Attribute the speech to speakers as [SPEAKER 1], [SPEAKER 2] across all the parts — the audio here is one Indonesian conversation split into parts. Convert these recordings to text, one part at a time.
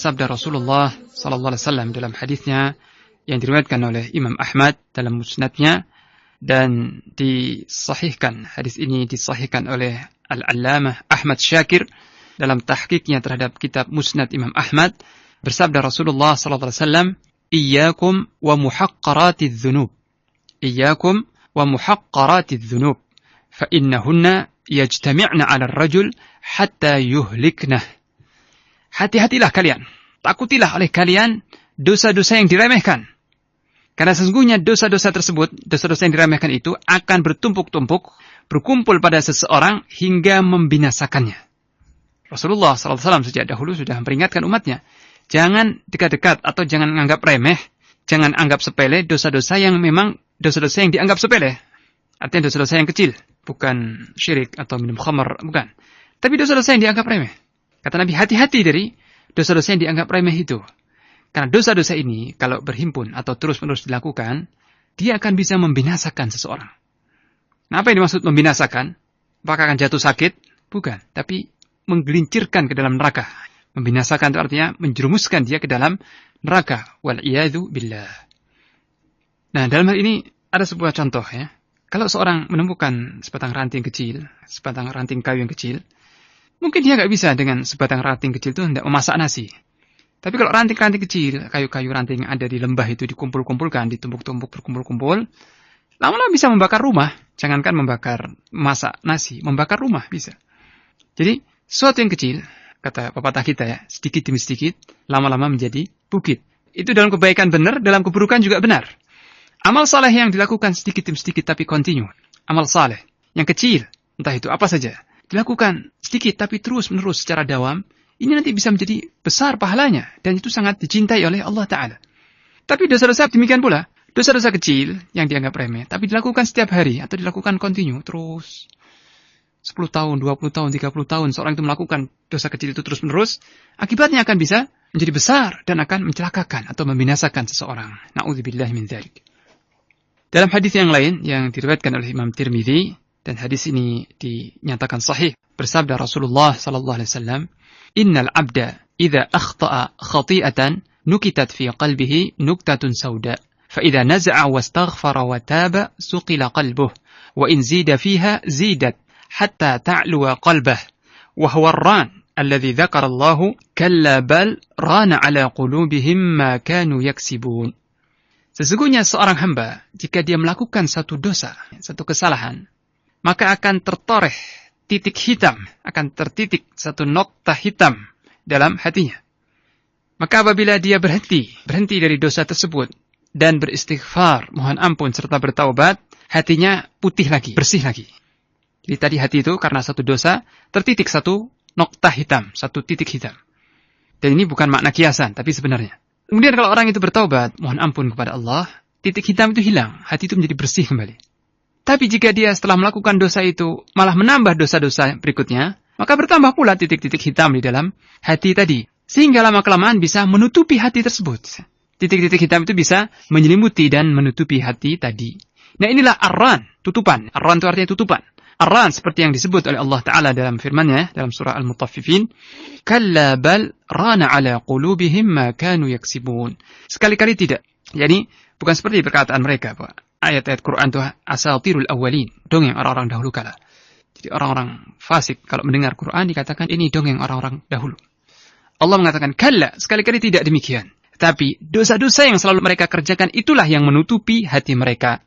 [SPEAKER 1] bersabda Rasulullah sallallahu alaihi wasallam dalam hadisnya yang diriwayatkan oleh Imam Ahmad dalam musnadnya dan disahihkan. Hadis ini disahihkan oleh Al-Allamah Ahmad Syakir dalam tahqiqnya terhadap kitab Musnad Imam Ahmad. Bersabda Rasulullah sallallahu alaihi wasallam, "Iyyakum wa muhaqqaratidz dzunub. Iyyakum wa muhaqqaratidz dzunub, fa innahunna yajtami'na 'ala ar-rajul hatta yuhliknah." Hati-hatilah kalian, takutilah oleh kalian dosa-dosa yang diremehkan. Karena sesungguhnya dosa-dosa tersebut, dosa-dosa yang diremehkan itu akan bertumpuk-tumpuk, berkumpul pada seseorang hingga membinasakannya. Rasulullah SAW sejak dahulu sudah memperingatkan umatnya, jangan dekat-dekat atau jangan anggap remeh, jangan anggap sepele dosa-dosa yang memang dosa-dosa yang dianggap sepele. Artinya dosa-dosa yang kecil, bukan syirik atau minum khamar, bukan. Tapi dosa-dosa yang dianggap remeh. Kata Nabi, hati-hati dari dosa-dosa yang dianggap remeh itu. Karena dosa-dosa ini, kalau berhimpun atau terus-menerus dilakukan, dia akan bisa membinasakan seseorang. Nah, apa yang dimaksud membinasakan? Apakah akan jatuh sakit? Bukan. Tapi menggelincirkan ke dalam neraka. Membinasakan itu artinya menjerumuskan dia ke dalam neraka. Wal'iyadhu billah. Nah, dalam hal ini ada sebuah contoh ya. Kalau seorang menemukan sebatang ranting kecil, sebatang ranting kayu yang kecil, mungkin dia nggak bisa dengan sebatang ranting kecil itu hendak memasak nasi. Tapi kalau ranting-ranting kecil, kayu-kayu ranting yang ada di lembah itu dikumpul-kumpulkan, ditumpuk-tumpuk, berkumpul-kumpul, lama-lama bisa membakar rumah. Jangankan masak nasi, membakar rumah bisa. Jadi, sesuatu yang kecil, kata pepatah kita ya, sedikit demi sedikit, lama-lama menjadi bukit. Itu dalam kebaikan benar, dalam keburukan juga benar. Amal saleh yang dilakukan sedikit demi sedikit tapi kontinu. Amal saleh yang kecil, entah itu apa saja, dilakukan sedikit tapi terus-menerus secara dawam, ini nanti bisa menjadi besar pahalanya. Dan itu sangat dicintai oleh Allah Ta'ala. Tapi dosa-dosa demikian pula. Dosa-dosa kecil yang dianggap remeh, tapi dilakukan setiap hari atau dilakukan kontinu terus. 10 tahun, 20 tahun, 30 tahun seorang itu melakukan dosa kecil itu terus-menerus, akibatnya akan bisa menjadi besar dan akan mencelakakan atau membinasakan seseorang. Na'udzubillahi min dzalik. Dalam hadis yang lain yang diriwayatkan oleh Imam Tirmidzi dan hadis ini dinyatakan sahih, bersabda Rasulullah sallallahu alaihi wasallam, "Innal 'abda idza akhta'a khati'atan nukitat fi qalbihi nuktatun sauda, fa idza naza'a wastaghfara wa taba suqila qalbuhu, wa in zida fiha zidat hatta ta'luwa qalbah, wa huwa ar-ran alladhi dzakara Allah kalla bal rana 'ala qulubihim ma kanu yaksibun." Sesungguhnya seorang hamba jika dia melakukan satu dosa, satu kesalahan, maka akan tertoreh titik hitam, akan tertitik satu noktah hitam dalam hatinya. Maka apabila dia berhenti dari dosa tersebut dan beristighfar, mohon ampun serta bertaubat, hatinya putih lagi, bersih lagi. Jadi tadi hati itu karena satu dosa tertitik satu noktah hitam, satu titik hitam. Dan ini bukan makna kiasan, tapi sebenarnya. Kemudian kalau orang itu bertaubat, mohon ampun kepada Allah, titik hitam itu hilang, hati itu menjadi bersih kembali. Tapi jika dia setelah melakukan dosa itu malah menambah dosa-dosa berikutnya, maka bertambah pula titik-titik hitam di dalam hati tadi. Sehingga lama-kelamaan bisa menutupi hati tersebut. Titik-titik hitam itu bisa menyelimuti dan menutupi hati tadi. Nah inilah ar-ran, tutupan. Ar-ran itu artinya tutupan. Ar-ran seperti yang disebut oleh Allah Ta'ala dalam firman-Nya dalam surah Al-Mutaffifin, "Kalla bal rana 'ala qulubihim ma kanu yaksibun." Sekali-kali tidak. Yani bukan seperti perkataan mereka, Pak. Ayat-ayat Quran itu asatirul awwalin, dongeng orang-orang dahulu kala. Jadi orang-orang fasik kalau mendengar Quran dikatakan ini dongeng orang-orang dahulu. Allah mengatakan kalla, sekali-kali tidak demikian. Tapi dosa-dosa yang selalu mereka kerjakan itulah yang menutupi hati mereka.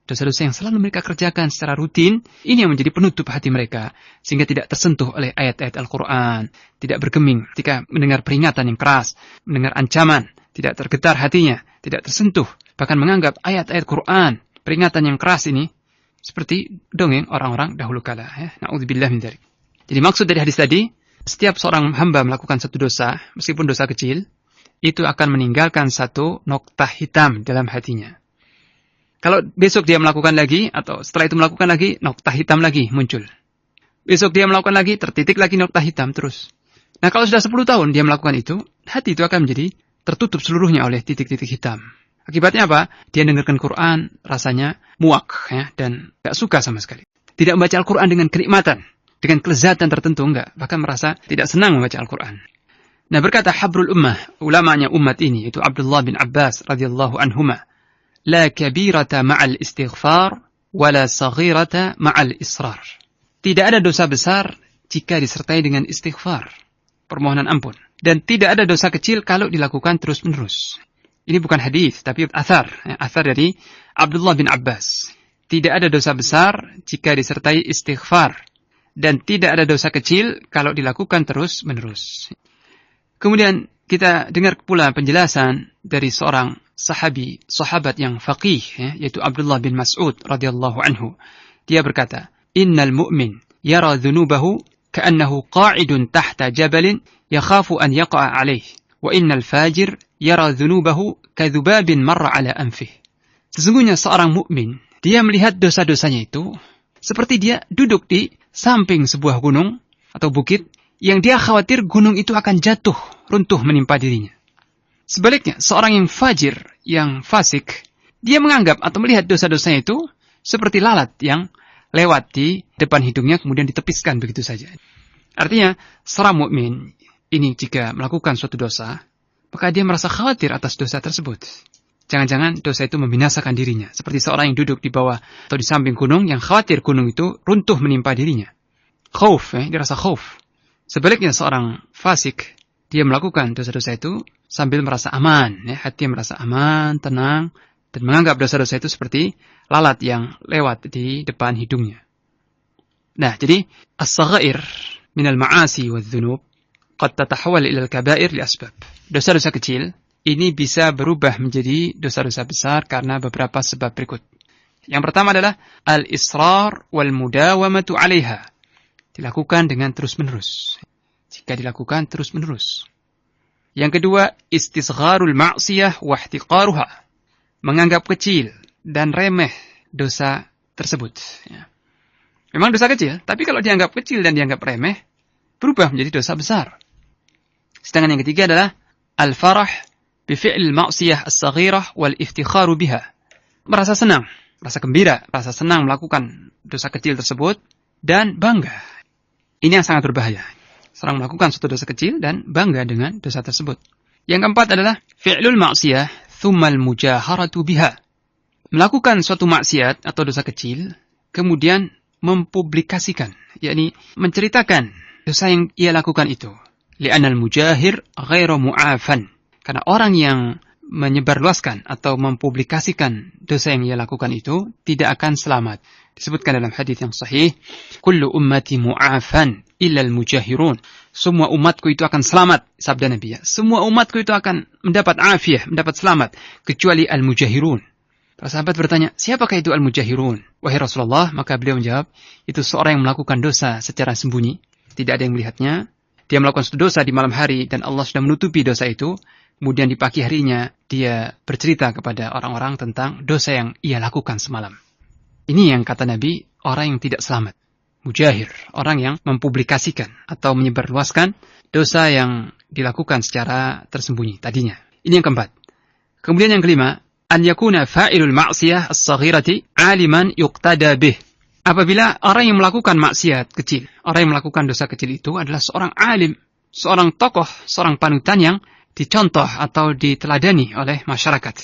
[SPEAKER 1] Dosa-dosa yang selalu mereka kerjakan secara rutin, ini yang menjadi penutup hati mereka. Sehingga tidak tersentuh oleh ayat-ayat Al-Quran. Tidak bergeming ketika mendengar peringatan yang keras. Mendengar ancaman. Tidak tergetar hatinya. Tidak tersentuh. Bahkan menganggap ayat-ayat Quran, peringatan yang keras ini, seperti dongeng orang-orang dahulu kala. Ya. Na'udzubillah min dzalik. Jadi maksud dari hadis tadi, setiap seorang hamba melakukan satu dosa, meskipun dosa kecil, itu akan meninggalkan satu noktah hitam dalam hatinya. Kalau besok dia melakukan lagi, atau setelah itu melakukan lagi, noktah hitam lagi muncul. Besok dia melakukan lagi, tertitik lagi noktah hitam terus. Nah kalau sudah 10 tahun dia melakukan itu, hati itu akan menjadi tertutup seluruhnya oleh titik-titik hitam. Akibatnya apa? Dia dengarkan Quran, rasanya muak ya, dan gak suka sama sekali. Tidak membaca Al-Quran dengan kenikmatan, dengan kelezatan tertentu, enggak. Bahkan merasa tidak senang membaca Al-Quran. Nah, berkata habrul ummah, ulamanya umat ini, yaitu Abdullah bin Abbas radhiyallahu anhuma, la kabirata ma'al istighfar, wala saghirata ma'al israr. Tidak ada dosa besar jika disertai dengan istighfar, permohonan ampun. Dan tidak ada dosa kecil kalau dilakukan terus-menerus. Ini bukan hadis, tapi athar dari Abdullah bin Abbas. Tidak ada dosa besar jika disertai istighfar. Dan tidak ada dosa kecil kalau dilakukan terus-menerus. Kemudian kita dengar pula penjelasan dari seorang sahabat yang faqih, yaitu Abdullah bin Mas'ud radhiyallahu anhu. Dia berkata, "Innal mu'min yara dhunubahu ka'annahu qa'idun tahta jabalin yakhafu an yaqa'a 'alayhi, wa innal fajir yara dhunubahu kadhubabin marra 'ala anfih." Sesungguhnya seorang mukmin, dia melihat dosa-dosanya itu seperti dia duduk di samping sebuah gunung atau bukit yang dia khawatir gunung itu akan jatuh, runtuh menimpa dirinya. Sebaliknya, seorang yang fajir, yang fasik, dia menganggap atau melihat dosa-dosanya itu seperti lalat yang lewat di depan hidungnya kemudian ditepiskan begitu saja. Artinya, seorang mukmin ini jika melakukan suatu dosa, maka dia merasa khawatir atas dosa tersebut. Jangan-jangan dosa itu membinasakan dirinya. Seperti seorang yang duduk di bawah atau di samping gunung yang khawatir gunung itu runtuh menimpa dirinya. Khauf, dia rasa khauf. Sebaliknya seorang fasik, dia melakukan dosa-dosa itu sambil merasa aman. Hati merasa aman, tenang, dan menganggap dosa-dosa itu seperti lalat yang lewat di depan hidungnya. Nah, jadi as-saghair minal ma'asi wa dhunub qad tatahawal ila al-kaba'ir li asbab. Dosa-dosa kecil ini bisa berubah menjadi dosa-dosa besar karena beberapa sebab berikut. Yang pertama adalah al-israr wal mudawamatu 'alaiha. Dilakukan dengan terus-menerus. Jika dilakukan terus-menerus. Yang kedua, istisgharul ma'siyah wa ihtiqaruha. Menganggap kecil dan remeh dosa tersebut. Memang dosa kecil, tapi kalau dianggap kecil dan dianggap remeh, berubah menjadi dosa besar. Sedangkan yang ketiga adalah al-farah bifi'il ma'siyah as-saghirah wal iftikharu biha. Merasa senang, rasa gembira, rasa senang melakukan dosa kecil tersebut dan bangga. Ini yang sangat berbahaya. Seorang melakukan suatu dosa kecil dan bangga dengan dosa tersebut. Yang keempat adalah fi'lul ma'siyah thummal mujaharatu biha. Melakukan suatu maksiat atau dosa kecil, kemudian mempublikasikan, yakni menceritakan dosa yang ia lakukan itu. Li'anal mujahir ghairu mu'afan. Karena orang yang menyebarluaskan atau mempublikasikan dosa yang ia lakukan itu tidak akan selamat. Disebutkan dalam hadis yang sahih, kullu ummati mu'afan illa al-mujahirun. Semua umatku itu akan selamat, sabda Nabi. Semua umatku itu akan mendapat afiyah, mendapat selamat, kecuali al-mujahirun. Para sahabat bertanya, siapakah itu al-mujahirun? Wahai Rasulullah, maka beliau menjawab, itu seorang yang melakukan dosa secara sembunyi, tidak ada yang melihatnya. Dia melakukan suatu dosa di malam hari dan Allah sudah menutupi dosa itu. Kemudian di pagi harinya dia bercerita kepada orang-orang tentang dosa yang ia lakukan semalam. Ini yang kata Nabi, orang yang tidak selamat. Mujahir, orang yang mempublikasikan atau menyebarluaskan dosa yang dilakukan secara tersembunyi tadinya. Ini yang keempat. Kemudian yang kelima, an yakuna fa'ilul ma'siyah as-saghirati 'aliman yuqtada bih. Apabila orang yang melakukan maksiat kecil, orang yang melakukan dosa kecil itu adalah seorang alim, seorang tokoh, seorang panutan yang dicontoh atau diteladani oleh masyarakat.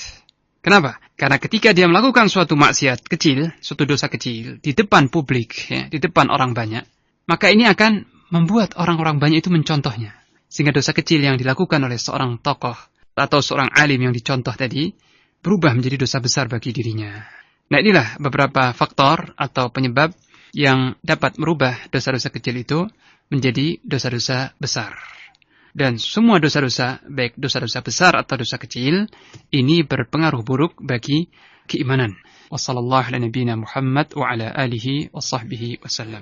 [SPEAKER 1] Kenapa? Karena ketika dia melakukan suatu maksiat kecil, suatu dosa kecil, di depan publik, di depan orang banyak, maka ini akan membuat orang-orang banyak itu mencontohnya. Sehingga dosa kecil yang dilakukan oleh seorang tokoh atau seorang alim yang dicontoh tadi, berubah menjadi dosa besar bagi dirinya. Nah, inilah beberapa faktor atau penyebab yang dapat merubah dosa-dosa kecil itu menjadi dosa-dosa besar. Dan semua dosa-dosa, baik dosa-dosa besar atau dosa kecil, ini berpengaruh buruk bagi keimanan. Wassallallahu ala nabiyyina Muhammad wa ala alihi wa sahbihi wasallam.